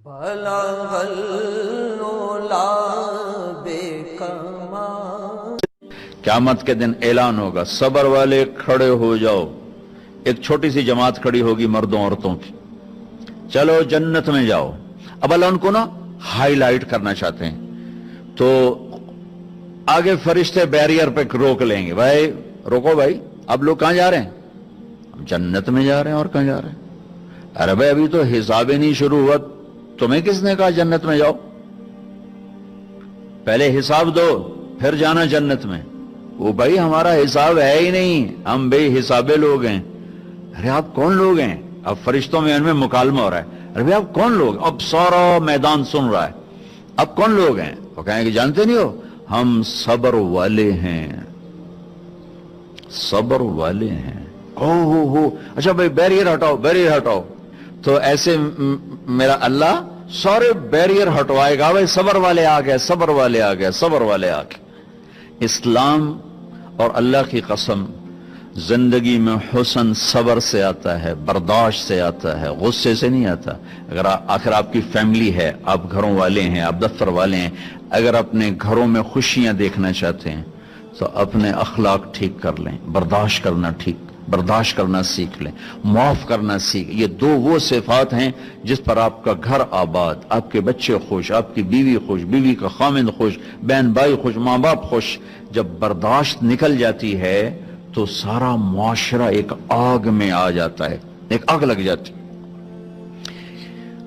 بلغ العلا بکمال۔ قیامت کے دن اعلان ہوگا، صبر والے کھڑے ہو جاؤ۔ ایک چھوٹی سی جماعت کھڑی ہوگی مردوں عورتوں کی، چلو جنت میں جاؤ۔ اب اللہ ان کو نا ہائی لائٹ کرنا چاہتے ہیں، تو آگے فرشتے بیریئر پہ روک لیں گے، بھائی روکو، بھائی اب لوگ کہاں جا رہے ہیں؟ ہم جنت میں جا رہے ہیں، اور کہاں جا رہے ہیں؟ ارے بھائی ابھی تو حساب ہی نہیں شروع ہوا، تمہیں کس نے کہا جنت میں جاؤ؟ پہلے حساب دو پھر جانا جنت میں۔ وہ بھائی ہمارا حساب ہے ہی نہیں، ہم بے حسابے لوگ ہیں۔ ارے آپ کون لوگ ہیں؟ اب فرشتوں میں ان میں مکالمہ ہو رہا ہے، ارے بھائی آپ کون لوگ؟ اب سارا میدان سن رہا ہے، اب کون لوگ ہیں؟ وہ کہیں کہ جانتے نہیں ہو، ہم صبر والے ہیں، صبر والے ہیں۔ ہو اچھا بھائی بیریئر ہٹاؤ، بیریئر ہٹاؤ۔ تو ایسے میرا اللہ سارے بیریئر ہٹوائے گا، بھائی صبر والے آ گئے، صبر والے آ گئے، صبر والے آ گئے۔ اسلام اور اللہ کی قسم، زندگی میں حسن صبر سے آتا ہے، برداشت سے آتا ہے، غصے سے نہیں آتا۔ اگر آخر آپ کی فیملی ہے، آپ گھروں والے ہیں، آپ دفتر والے ہیں، اگر اپنے گھروں میں خوشیاں دیکھنا چاہتے ہیں تو اپنے اخلاق ٹھیک کر لیں، برداشت کرنا سیکھ لیں، معاف کرنا سیکھ۔ یہ دو وہ صفات ہیں جس پر آپ کا گھر آباد، آپ کے بچے خوش، آپ کی بیوی خوش، بیوی کا خامند خوش، بہن بھائی خوش، ماں باپ خوش۔ جب برداشت نکل جاتی ہے تو سارا معاشرہ ایک آگ میں آ جاتا ہے، ایک آگ لگ جاتی۔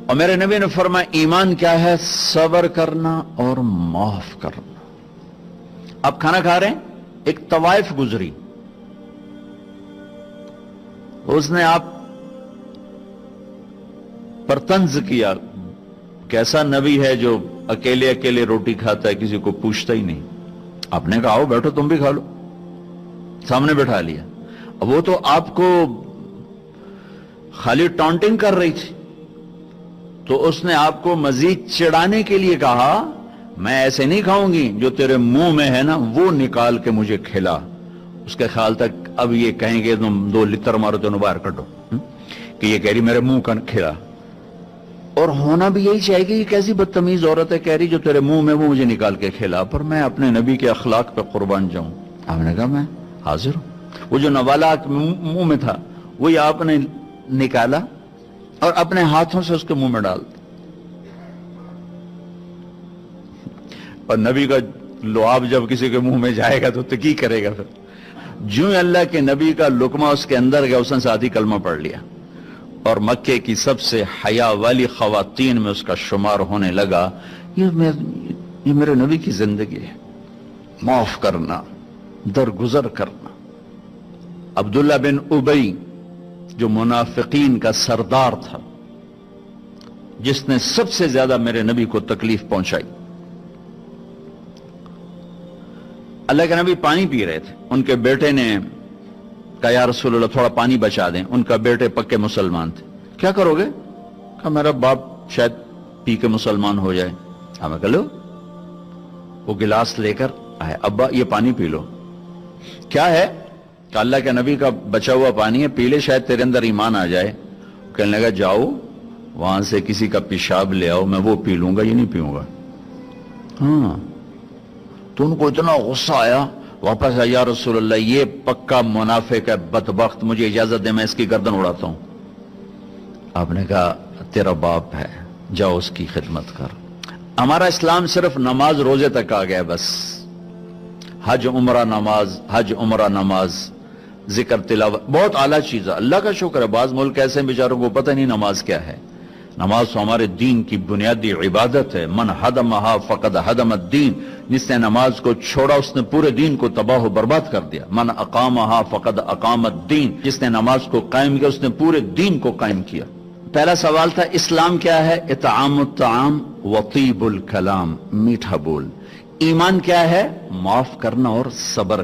اور میرے نبی نے فرمایا ایمان کیا ہے؟ صبر کرنا اور معاف کرنا۔ آپ کھانا کھا رہے ہیں، ایک طوائف گزری، اس نے آپ پر طنز کیا، کیسا نبی ہے جو اکیلے اکیلے روٹی کھاتا ہے، کسی کو پوچھتا ہی نہیں۔ آپ نے کہا آؤ بیٹھو تم بھی کھا لو، سامنے بٹھا لیا۔ اب وہ تو آپ کو خالی ٹانٹنگ کر رہی تھی، تو اس نے آپ کو مزید چڑھانے کے لیے کہا میں ایسے نہیں کھاؤں گی، جو تیرے منہ میں ہے نا وہ نکال کے مجھے کھلا۔ اس کے خیال تک اب یہ کہیں گے تم 2 لتر مارو تو باہر کٹو، کہ یہ کہہ رہی میرے منہ کا کھلا۔ اور ہونا بھی یہی چاہیے کہ یہ کیسی بدتمیز عورت ہے، کہہ رہی جو تیرے منہ میں وہ مجھے نکال کے کھلا۔ پر میں اپنے نبی کے اخلاق پہ قربان جاؤں۔ آپ نے کہا میں حاضر ہوں۔ وہ جو نوالا منہ میں تھا وہی آپ نے نکالا اور اپنے ہاتھوں سے اس کے منہ میں ڈال دیا۔ اور نبی کا لعاب جب کسی کے منہ میں جائے گا تو کی کرے گا؟ پھر جو اللہ کے نبی کا لقمہ اس کے اندر گیا، اس نے ساتھ ہی کلمہ پڑھ لیا، اور مکے کی سب سے حیا والی خواتین میں اس کا شمار ہونے لگا۔ یہ میرے نبی کی زندگی ہے، معاف کرنا، درگزر کرنا۔ عبداللہ بن ابی جو منافقین کا سردار تھا، جس نے سب سے زیادہ میرے نبی کو تکلیف پہنچائی۔ اللہ کے نبی پانی پی رہے تھے، ان کے بیٹے نے کہا یا رسول اللہ تھوڑا پانی بچا دیں۔ ان کا بیٹے پکے مسلمان تھے۔ کیا کرو گے؟ کہا میرا باپ شاید پی کے مسلمان ہو جائے۔ ہمیں کہا لو، وہ گلاس لے کر آئے، ابا یہ پانی پی لو۔ کیا ہے؟ کہ اللہ کے نبی کا بچا ہوا پانی ہے، پی لے شاید تیرے اندر ایمان آ جائے۔ کہنے لگا جاؤ وہاں سے کسی کا پیشاب لے آؤ، میں وہ پی لوں گا، یہ نہیں پیوں گا۔ ہاں تو ان کو اتنا غصہ آیا، واپس آیا یا رسول اللہ یہ پکا منافق ہے، بدبخت، مجھے اجازت دے میں اس کی گردن اڑاتا ہوں۔ آپ نے کہا تیرا باپ ہے، جاؤ اس کی خدمت کر۔ ہمارا اسلام صرف نماز روزے تک آ گیا، بس حج عمرہ نماز، حج عمرہ نماز، ذکر تلاوت بہت اعلیٰ چیز ہے، اللہ کا شکر ہے۔ بعض ملک ایسے ہیں بیچاروں کو پتہ نہیں نماز کیا ہے۔ نماز تو ہمارے دین کی بنیادی عبادت ہے۔ من حدمہا فقد حدم الدین، جس نے نماز کو چھوڑا اس نے پورے دین کو تباہ و برباد کر دیا۔ من اقامہا فقد اقام الدین، جس نے نماز کو قائم کیا اس نے پورے دین کو قائم کیا۔ پہلا سوال تھا اسلام کیا ہے؟ اطعام الطعام وطیب الکلام، میٹھا بول۔ ایمان کیا ہے؟ معاف کرنا اور صبر۔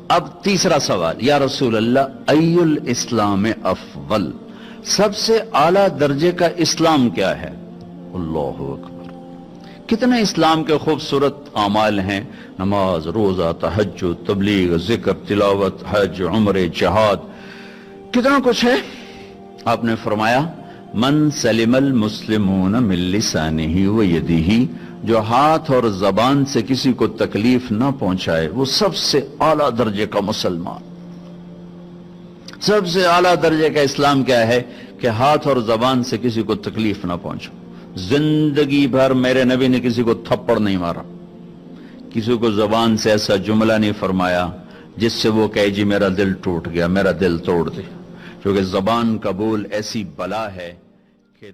اب تیسرا سوال، یا رسول اللہ ای الاسلام افضل، سب سے اعلیٰ درجے کا اسلام کیا ہے؟ اللہ اکبر، کتنے اسلام کے خوبصورت اعمال ہیں، نماز، روزہ، تہجد، تبلیغ، ذکر، تلاوت، حج، عمرے، جہاد، کتنا کچھ ہے۔ آپ نے فرمایا من سلم المسلمون من لسانہ و یدہ، جو ہاتھ اور زبان سے کسی کو تکلیف نہ پہنچائے وہ سب سے اعلیٰ درجے کا مسلمان۔ سب سے اعلیٰ درجے کا اسلام کیا ہے؟ کہ ہاتھ اور زبان سے کسی کو تکلیف نہ پہنچو۔ زندگی بھر میرے نبی نے کسی کو تھپڑ نہیں مارا، کسی کو زبان سے ایسا جملہ نہیں فرمایا جس سے وہ کہے جی میرا دل ٹوٹ گیا، میرا دل توڑ دے، کیونکہ زبان کا بول ایسی بلا ہے کہ